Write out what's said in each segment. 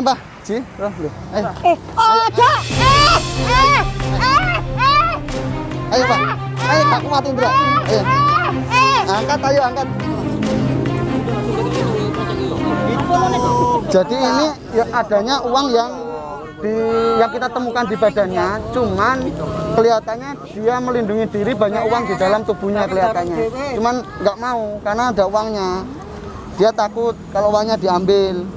Ayo Mbah, Ji, roh lho. Ayo. Ojo. Ayo Mbah. Ayo aku matiin bro. Ayo. Angkat, ayo angkat. Jadi ini ya adanya uang yang kita temukan di badannya, cuman kelihatannya dia melindungi diri, banyak uang di dalam tubuhnya kelihatannya. Cuman nggak mau karena ada uangnya. Dia takut kalau uangnya diambil.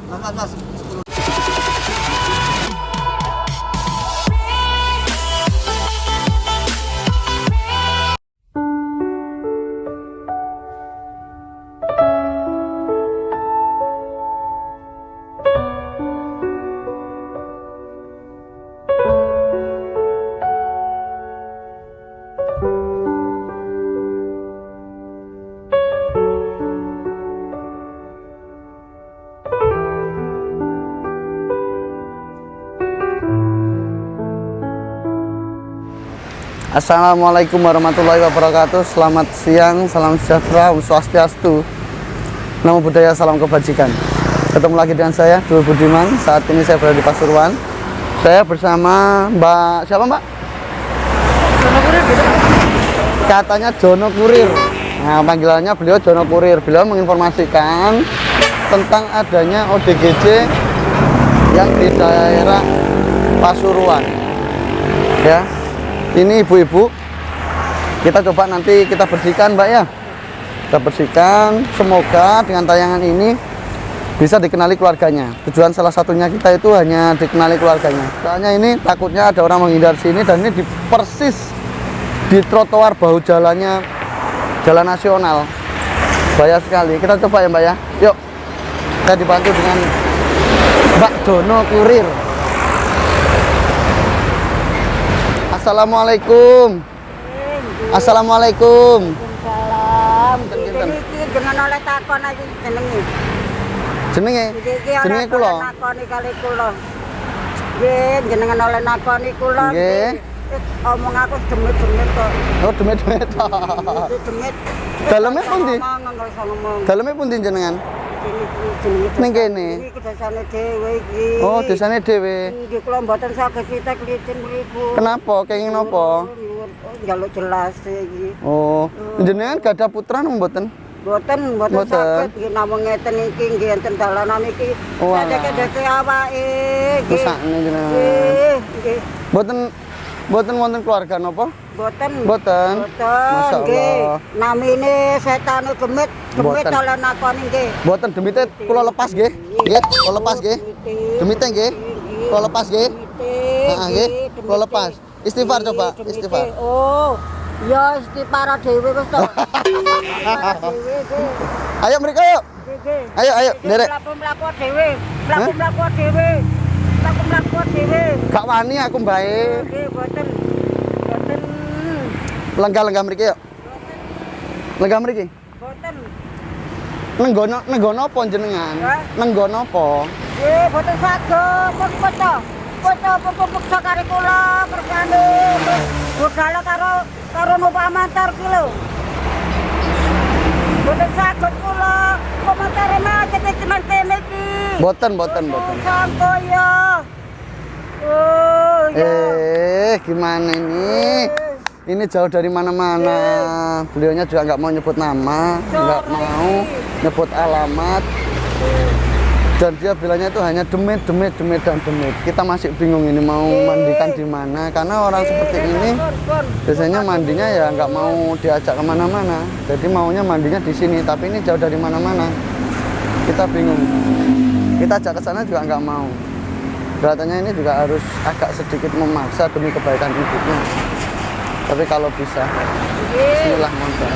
Assalamualaikum warahmatullahi wabarakatuh. Selamat siang, salam sejahtera, Om Swastiastu, Namo Buddhaya, salam kebajikan. Ketemu lagi dengan saya, Dul Budiman. Saat ini saya berada di Pasuruan. Saya bersama Mbak, siapa Mbak? Jono Kurir. Katanya Jono Kurir. Nah, panggilannya beliau Jono Kurir. Beliau menginformasikan tentang adanya ODGJ yang di daerah Pasuruan. Ya. Ini ibu-ibu, kita coba nanti kita bersihkan Mbak ya. Kita bersihkan, semoga dengan tayangan ini bisa dikenali keluarganya. Tujuan salah satunya kita itu hanya dikenali keluarganya. Soalnya ini takutnya ada orang menghindar sini, dan ini persis di trotoar bahu jalannya jalan nasional. Bahaya sekali. Kita coba ya Mbak ya. Yuk, kita dibantu dengan Mbak Jono Kurir. Assalamualaikum. Assalamualaikum. Salam. Iki dengan oleh takon iki jenenge. Jenenge kula. Nakoni kali kula. Nggih, jenengan oleh nakoni kula. Nggih. Omong aku demit-demit kok. Oh, demit-demit. Demit. Daleme pundi? Enggak usah ngomong. Daleme pundi jenengan? Jenenge Ning kene. iki desane dhewe iki. Oh, desane dhewe. Nggih, kula mboten saged pitik-pitik mriku. Kenapa? Kenging napa? Njaluk jelas iki. Oh, jenengan gak ada putra mboten? Mboten saged nggih namung ngeten iki nggih enten dalanan iki. Oh, Sadeke-deke awake nggih. Sakne jenengan. Nggih. Mboten wonten keluarga napa? Mboten. Mboten. Nggih. Namine setane gemit oleh nakoni nggih. Mboten demite kula lepas nggih. Nggih, kula lepas nggih. Demite nggih. Kula lepas nggih. Heeh nggih. Kula lepas. Istighfar coba, istighfar. Oh. Ya istighfar dhewe wis to. Ayo mriko yuk. Ayo nderek. Mlaku-mlaku dhewe. Mlaku-mlaku dhewe. Mlaku-mlaku dhewe. Gak wani aku mbae. Nggih, mboten. Lenggah mriki yuk. Lenggah mriki. Mboten. Nenggono apa jenengan? Nenggono apa? Nggih, mboten saged. Foto karo kula kersane. Budal karo numpak mantar ki lho. Mboten saged kula komentare macet iki men kene iki. Boten. Sampoyo. Oh, ya. Gimana ini? Ini jauh dari mana-mana. Beliaunya juga nggak mau nyebut nama, nggak mau nyebut alamat. Dan dia bilangnya itu hanya demit. Kita masih bingung ini mau mandikan di mana, karena orang seperti ini biasanya mandinya ya nggak mau diajak kemana-mana. Jadi maunya mandinya di sini, tapi ini jauh dari mana-mana. Kita bingung. Kita ajak ke sana juga nggak mau. Kelihatannya ini juga harus agak sedikit memaksa demi kebaikan ibunya. Tapi kalau bisa, bismillah monggo.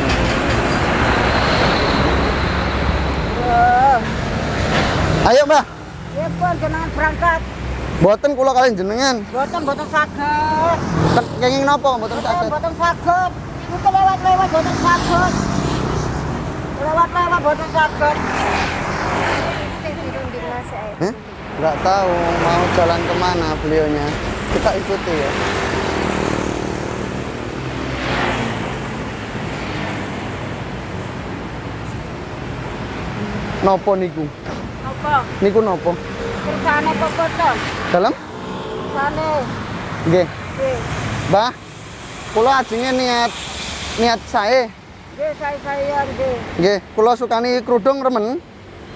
Ayo Mbah. Ya pun jenengan berangkat. Boten kula kalian jenengan. Boten saged. Kenging napa boten saged? Boten saged. Iku lewat-lewat boten saged. Lewat-lewat boten saged. Nggak tahu mau jalan kemana beliaunya. Kita ikuti ya. Nopo niku? Apa? Niku nopo? Kersane kok betul. Dalam? Kersane. Nggih. Nggih. Mbah, kula ajenge niat sae. Nggih, saya nggih. Nggih, kula sukani krudung remen.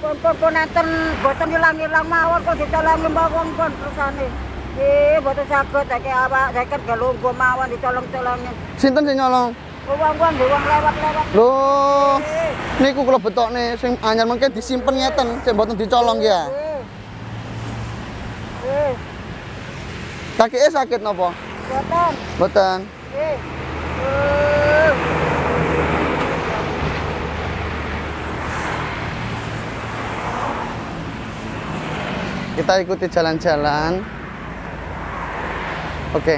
Pun enten boten ilang-ilang mawon kok ditolangi mawon pun kersane. Boten saged iki awak seket galunggo mawon ditolong-tolongi. Sinten sing nyolong? Wong-wong lewat-lewat. Loh, niku kula betokne sing anyar mengke disimpen ngeten, sing mboten dicolong ya. Kakeke sakit napa? Boten. Mboten. Kita ikuti jalan-jalan. Oke.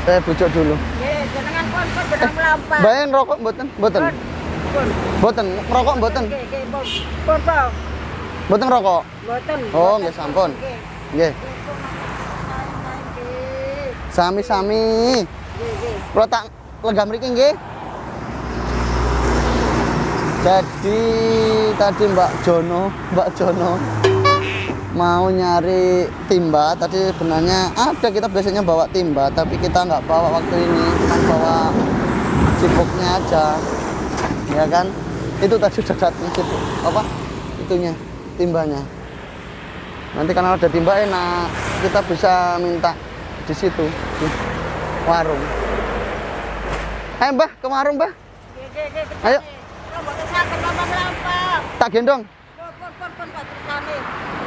Saya bujuk dulu. Nggih, jenengan pun benang mlampah. Bayan rokok mboten? Mboten. Pun. Mboten, rokok mboten. Nggih, pun. Mboten rokok. Mboten. Oh, nggih sampun. Nggih. Sami-sami. Kula tak legam mriki nggih. Jadi tadi Mbak Jono mau nyari timba. Tadi sebenarnya ada, kita biasanya bawa timba, tapi kita nggak bawa waktu ini, cuma bawa cipuknya aja, ya kan? Itu tadi udah datang cipuk apa? Itunya timbanya. Nanti kalau ada timba enak, kita bisa minta di situ di warung. Ayo Mbah, ke warung Mbah. Ayo. Tak gendong.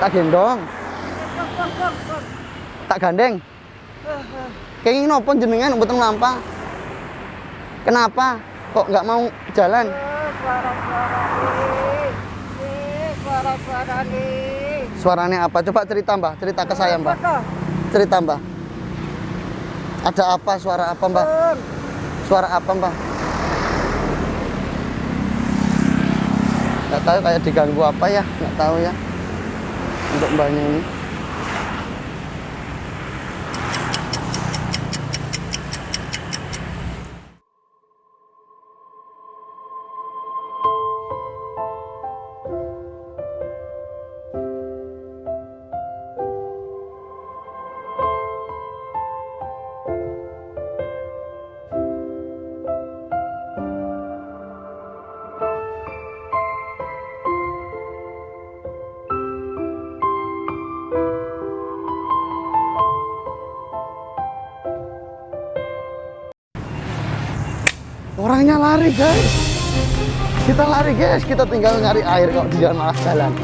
Tak gendong. Tak gandeng. Kenging nopo jenengan mboten mlampah. Kenapa? Kok nggak mau jalan? Suaranya apa? Coba cerita Mbah, cerita ke saya Mbah. Cerita Mbah. Ada apa? Suara apa Mbah? Suara apa Mbah? Nggak tahu, kayak diganggu apa ya? Nggak tahu ya. Untuk mbahnya ini. Orangnya lari guys. Kita lari guys, kita tinggal nyari air kok dia malah jalan.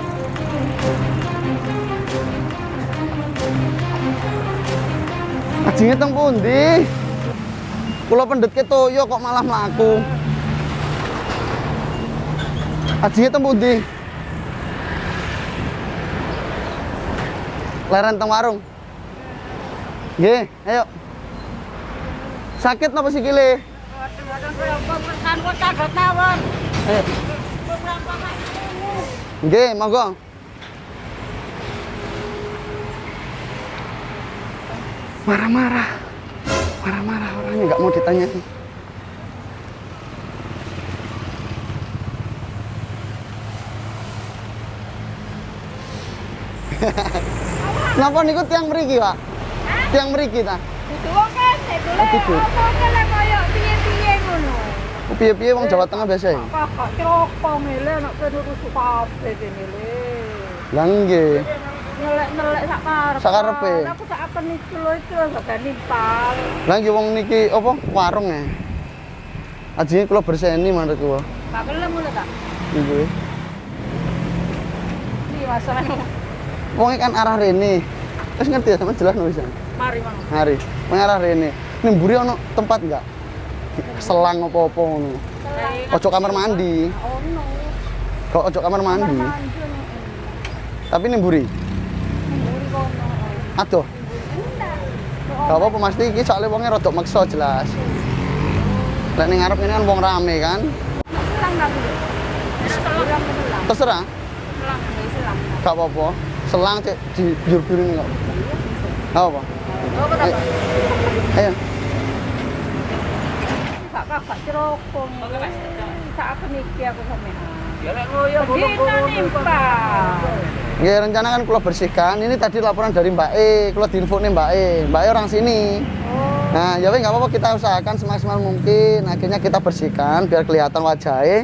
Ajine teng pundi? Kula pendet ke toyo kok malah mlaku. Ajine teng pundi? Leren teng warung. Nggih, ayo. Sakit napa sikile? Ayo. Nggih, monggo. Marah-marah orangnya, nggak mau ditanyain. Napa niku tiang mriki, Pak? Tiang mriki ta? Itu kan, itu lah koyo piye-piye ngono. Piye-piye wong Jawa Tengah biasa ya? Kakak troko mele nek kudu kabeh kene le. Lah nggih. Nelek-nelek sak karepe. Sak karepe. Aku sak apen iki lho itu gak nimpal. Lah nggih wong niki apa warung ya? Ajine kula berseni manut kula. Gak kelem ngono ta? Nggih. Iki masalahnya. Wong kan arah rene. Wis ngerti ya sama jelas bisa. Mari mang. Mari, mengarah rene. Ning mburi ono tempat enggak? Selang apa-apa ngono. Ojo kamar mandi. Ono. Kok ojo kamar mandi. Tapi ning mburi. Mburi kono. Aduh. Gak apa-apa Mas iki soalnya wongnya rodok maksa jelas. Lek ning ngarep ini kan wong rame kan. Selang nang ndi? Selang. Terserah. Selang, selang. Gak apa-apa. Selang cek di biur-biur ini kok. Gak apa. Oh, Ayo. Ayo. Kakak ceroko. Sak apen iki aku sampean. Ya lek ngoyo nimpal. Ya rencana kan kalau bersihkan. Ini tadi laporan dari Mbak E, kalau diinfo nih Mbak E. Mbak E orang sini. Nah, ya nggak apa-apa, kita usahakan semaksimal mungkin. Akhirnya kita bersihkan biar kelihatan wajahnya.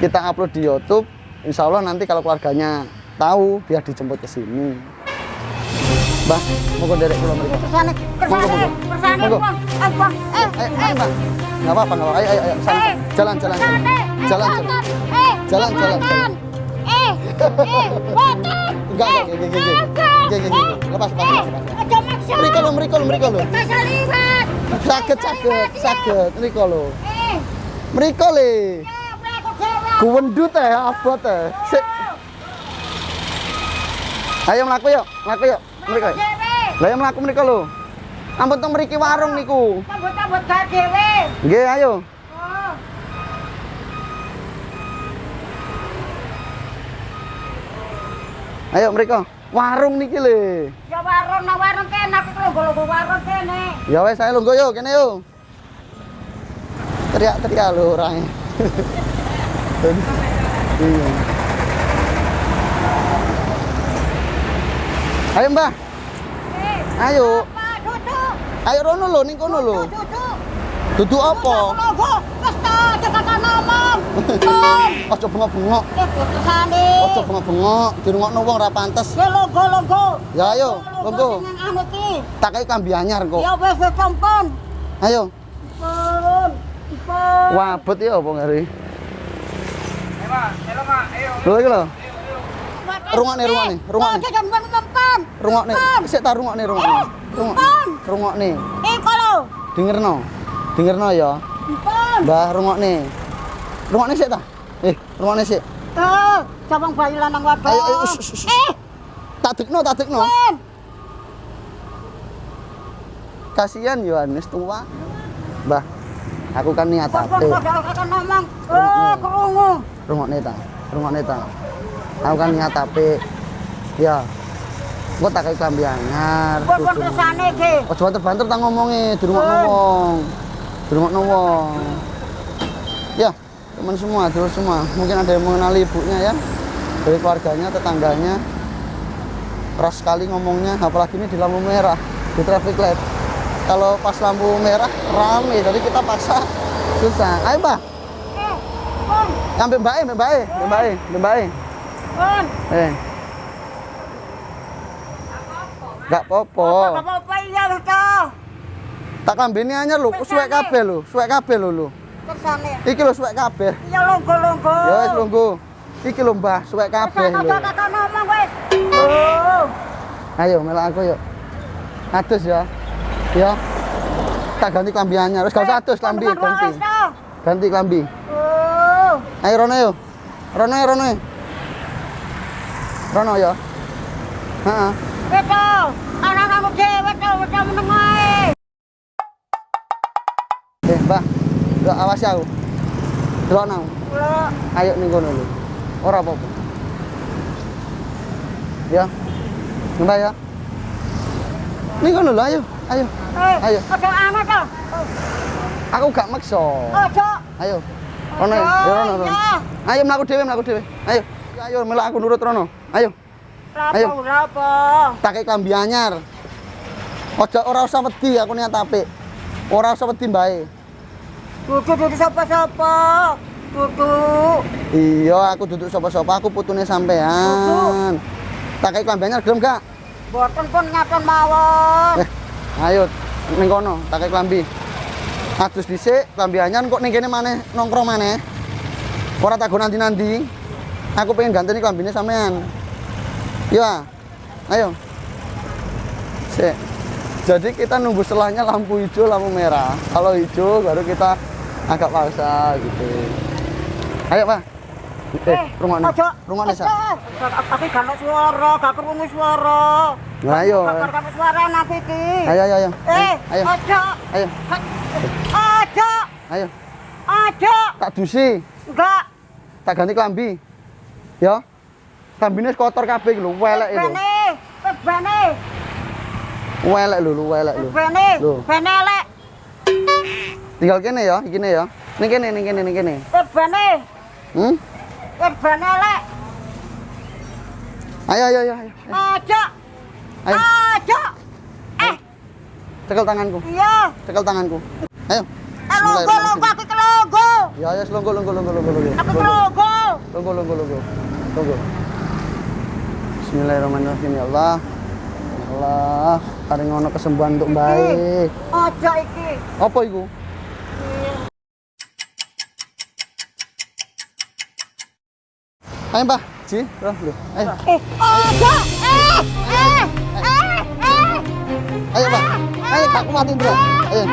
Kita upload di YouTube. Insya Allah nanti kalau keluarganya tahu, biar dijemput ke sini. Mbak, mau derek pulang mereka. Kesana, Monggo. Bang. Bang. Ayo, Mbak. Nggak apa-apa, nggak apa-apa. Ayo, sana. Jalan. Jalan. Enggak. Lepas. Aja maksa. Mriko lho. Kasaliwat. Saged. Mriko lho. Mriko le. Kuwendut teh, abot teh. Sik. Ayo mlaku yuk. Mriko. Lah yo mlaku mriko lho. Ampun teng mriki warung niku. Tambut gawe dhewe. Nggih, ayo. Ayo mriko. Warung niki le. Ya warung kene aku lungguh warung kene. Ya wes saya lungguh yo kene yo. Teriak lho orangnya. Iya. Ayo Mbah. Ayo. Pak, duduk. Ayo rono lho ning kono lho. Duduk. Duduk apa? Lungguh. Wis ta, jangan ngomong. Aja bengok-bengok. Putusane. Aja bengok-bengok, dirungokno wong ora pantes. Ya lungguh. Ya ayo, lungguh. Sing anu iki. Tak kei kambi anyar kok. Ya wis sampun. Ayo. Pun. Wabut ya apa ngari? Halo, Mak. Ayo. Lho iki lho. Rungokne. Jangan mempan. Rungokne. Sik ta rungokne. Rungokne. Iko lho. Dengerno ya. Pun. Mbah rungokne. Rungokne sik ta? Rungokne sik. Cabang bayi lanang wadon. Ayo. Tak dekno. Pun. Kasihan Yohanes tua. Mbah, aku kan niat Pun apik. akan ngomong. Krungu. Rungokne ta. Aku kan niat apik. Ya. Engko tak kei klambi anyar. Pun kesane iki. Aja banter-banter tak ngomongi, dirungokno wong. Ya, teman semua, terus semua. Mungkin ada yang mengenali ibunya ya. Dari keluarganya, tetangganya. Keras sekali ngomongnya, apalagi ini di lampu merah, di traffic light. Kalau pas lampu merah rame, jadi kita paksa susah. Ayo Mbak. Pun. Ambil Mbak E. Pun. Gak apa-apa. Apa iya wis ta. Tak kambine anyar lho, suwek kabeh lho. Kesane. Iki lho suwek kabeh. Ya lungguh. Ya wis lungguh. Iki lho Mbah, suwek kabeh lho. Aja ngomong wis. Ayo melak aku yuk. Adus ya. Ya. Tak ganti klambi anyar. Wis gak usah adus klambi, ganti. Ganti klambi. Ayo rono yo. Rono ya. Heeh. Betul. Anak-anakmu dhewe to meneng ae. Mbah. Ndak awasi aku. Delokno. Ayo ning kono lho. Ora apa-apa. Ya. Mbah ya. Ning kono lho, ayo. Ayo. Aja anu to. Aku gak maksa. Aja. Ayo. Rono ya, rono. Ayo mlaku dhewe. Ayo melak aku nurut rono. Ayo. Lapo. Tak kei klambi anyar. Ora usah wedi, aku niat apik. Ora usah wedi mbae. Duduk sapa-sapa. Duduk. Iya, aku duduk sapa-sapa, aku putune sampean. Tak kei klambi anyar gelem gak? Boten pun ngaton mawon. Ayo ning kono, tak kei klambi. Adus dhisik, klambi anyar kok ning kene maneh nongkrong maneh. Ora tak go nanti-nanti. Aku pengen ganteni klambine sampean. Ya, ayo. Sik. Jadi kita nunggu setelahnya lampu hijau, lampu merah. Kalau hijau baru kita agak paksa gitu. Ayo Pak. Rungokne sak. Tapi gak ono suara, gak krungu suara. Nah, ayo. Gak suara nanti iki. Ayo. Ayo. Aja. Tak dusi. Enggak. Tak ganti klambi. Ya. Klambine kotor kabeh lho, welek lho. Bene. Welek lho. Bene elek. Tinggal kene ya, ikine ya. Ning kene. Bene. Hmm? Bene elek. Ayo. Aja. Ayo. Aja. Cekel tanganku. Iya. Cekel tanganku. Ayo. Logo aku ke logo. Ya, longgo. Aku ke logo. Longgo. Bismillahirrahmanirrahim ya Allah. Ya Allah, paring ngono kesembuhan untuk baik. Aja iki. Apa iku? Ayo, Mbah. Ji, loh. Ayo. Aja. Ayo, Mbah. Ayo, aku matiin dulu. Ayo.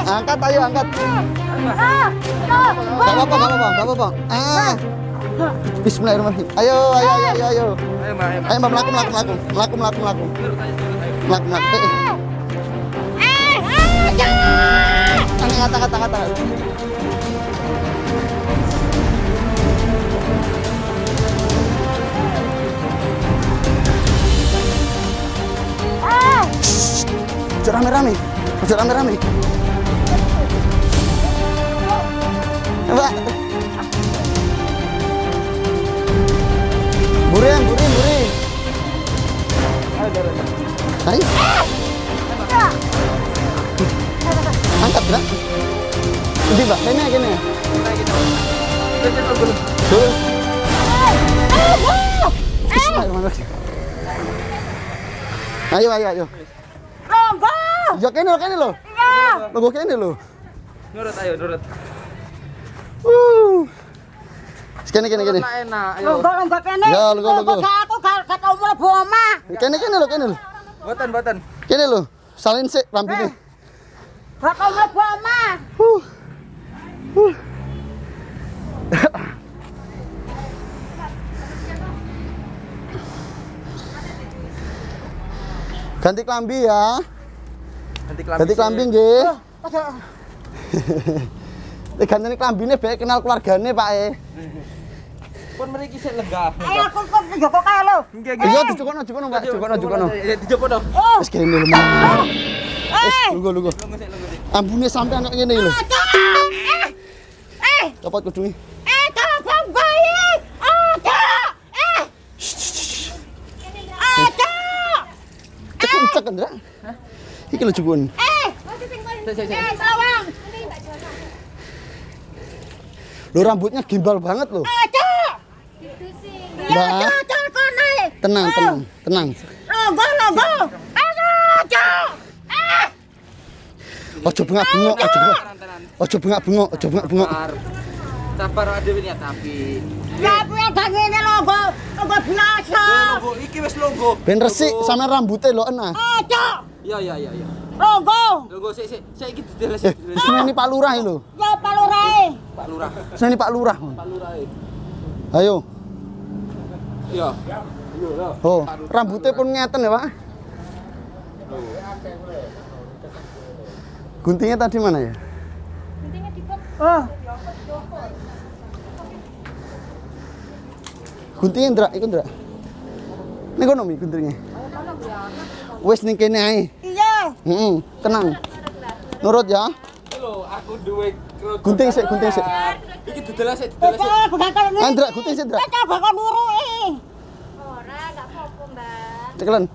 Angkat. Gak apa-apa. Bismillahirrahmanirrahim. Ayo. Ayo, Mbak. Ayo, Mbak, melaku. Angkat. Rame-rame. Mbak. Buri. Ayo. Angkat, Bra. Ini, Mbak. Kene. Tuh. Bismillahirrahmanirrahim. Ayo. Logo. Ya kene lho. Iya. Logo kene lho. Nurut. Kene. Enak, ayo. Logo kene. Ya, logo. Aku gak tau mlebu omah. Kene lho. Boten. Kene lho. Salin sik lambine. Gak tau mlebu omah. Ganti klambi ya. Ganti sih. klambi nggih. Aja. Ganti klambine bae kenal keluargane, Pak e. Pun mriki sik lega. Ayo aku kok njoko kae lho. Nggih. Iya dijokono, Mbak. Dijokono. Dijopo dong. Wis kene lho, Mbak. Wis lungguh. Ambune sampean kok ngene lho. Copot kudunge. Tolong bayi. Aja. Aja. Cek, Ndra. Iki lho jukun. Tolong. Lho rambutnya gimbal banget lho. Aja. Mbak, tenang. Logo. Aja. Ojo bengak-bengok. Sabar dhewe niat tapi. Ya aku yang gak ngene logo biasa. Logo iki wis logo. Ben resik sama rambutnya lho enak. Aja. Iya. Logo. Logo sik iki dideles. Seneni Pak Lurah lho. Ya Pak Lurahe. Pak Lurah. Seneni Pak Lurah. Ayo. Iya. Oh, rambutnya pun ngeten ya, Pak. Guntingnya tadi mana ya? Oh. Guntingnya Ndra, iku Ndra. Ning kono mi guntingnya. Wis ning kene ae. Iya. Tenang. Nurut ya. Lho, aku duwe Gunting sik. Iki dideles. Bukan kalau ini. Ndra, gunting sik, Ndra. Coba kau nuruki. Ora, gak apa-apa, Mbak. Cekelan.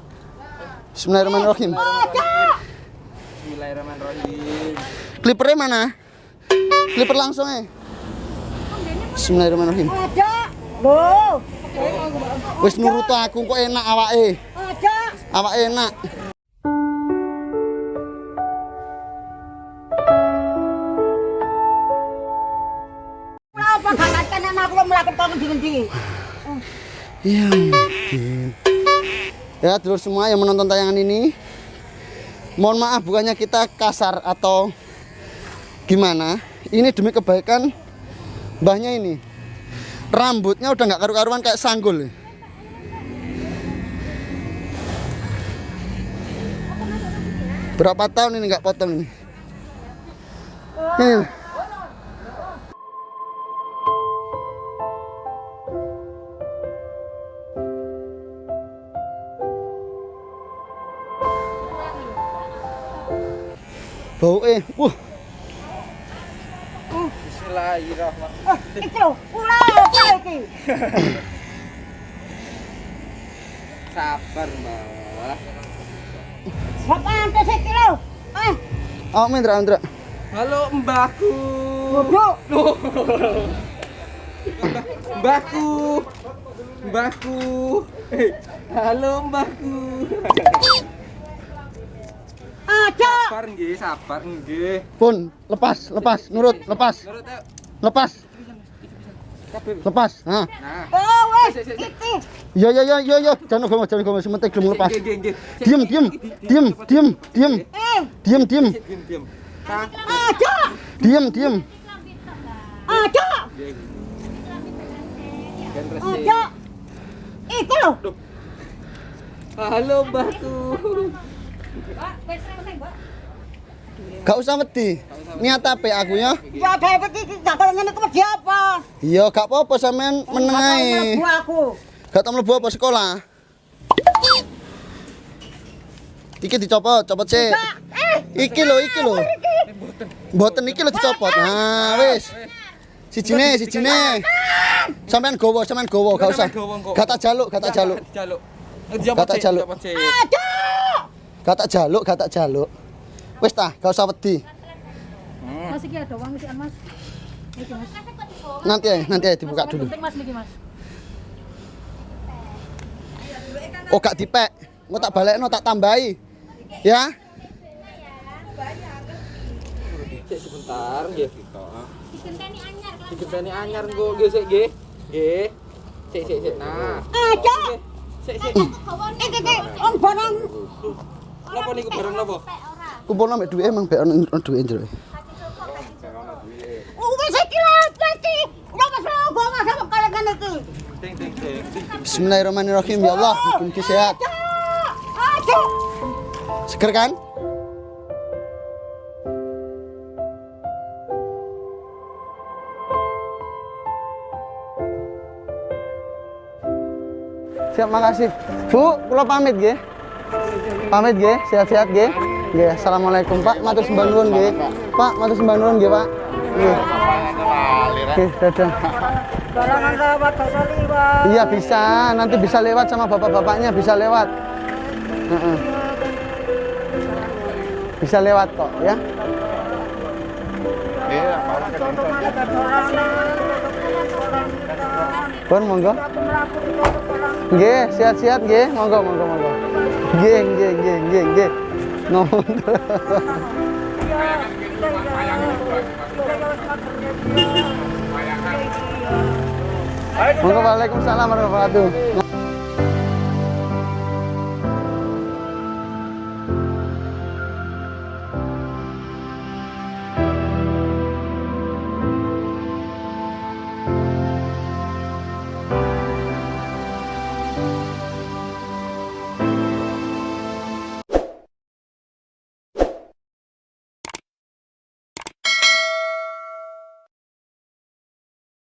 Bismillahirrahmanirrahim. Aja. Bismillahirrahmanirrahim. Klipernya mana? Kliper langsung aja. Bismillahirrahmanirrahim. Aja. Loh. Wis nurut aku kok enak awake. Aja. Awake enak. Apa gak kena aku melakukan ngendi-ngendi. Ya mungkin. Ya dulur semua yang menonton tayangan ini, mohon maaf bukannya kita kasar atau gimana. Ini demi kebaikan mbahnya ini. Rambutnya udah nggak karu-karuan kayak sanggul. Berapa tahun ini nggak potong ini? Ini. Bau Bismillahirrahmanirrahim. Itu ulah apa iki? Sabar, Mbak. Berapa sekilo? Oh, Indra. Halo, Mbakku. Duduk. Loh. Mbakku. Mbakku. Halo, Mbakku. Aja. Sabar nggih. Pun, lepas, nurut, lepas. Nurut ayo. Lepas. Lepas. Nah. Nah. Oh, wes. Sik. Iki. Yo. Jangan gomo, sementing belum lepas. Nggih. Diam. Diam. Aja. Diam. Aja. Gan resik. Aja. Iki lho. Halo, Mbakku. Gak usah wedi. Niat apa aku ya? Ya dhewe iki gak kaya ngene iki apa? Iya, gak apa-apa sampean meneng ae. Aku. Gak tau mlebu apa sekolah. Iki dicopot sih. Iki lho. Mboten iki lho dicopot. Nah, wis. Sijine. Sampean gowo, gak usah. Gak tak jaluk. Gak tak jaluk. Gak tak jaluk. Wis tah, gak usah wedi. Mas iki ada uang isian Mas. Iki Mas. Nanti aja dibuka dulu. Penting Mas niki Mas. Oh, gak dipek. Engko tak balekno, tak tambahi. Ya. Cek sebentar nggih. Digenteni anyar kan. Digenteni anyar engko nggih sik nggih. Nggih. Sik. Nah. Aja. Sik. Iki on barang. Napa niku bareng napa? Kumpulno mek duwe emang mek ono duwe njero. Wis iki lho, iki. Ora masalah gua sama kaya ngene iki. Ting. Bismillahirrahmanirrahim. Ya Allah, mugi sehat. Aja. Seger kan? Siap, makasih. Bu, kula pamit nggih. Sehat-sehat nggih. Nggih, assalamualaikum Pak. Matur sembah nuwun nggih. Pak, matur sembah nuwun nggih, Pak. Nggih. Oke, dadah. Barangan lewat gak usah liwat. Iya bisa, nanti bisa lewat sama bapak-bapaknya, bisa lewat. Heeh. Bisa lewat kok, ya. Pun monggo. Nggih, sehat-sehat nggih. Monggo. Nggih. Nuwun. Monggo, waalaikumsalam warahmatullahi wabarakatuh.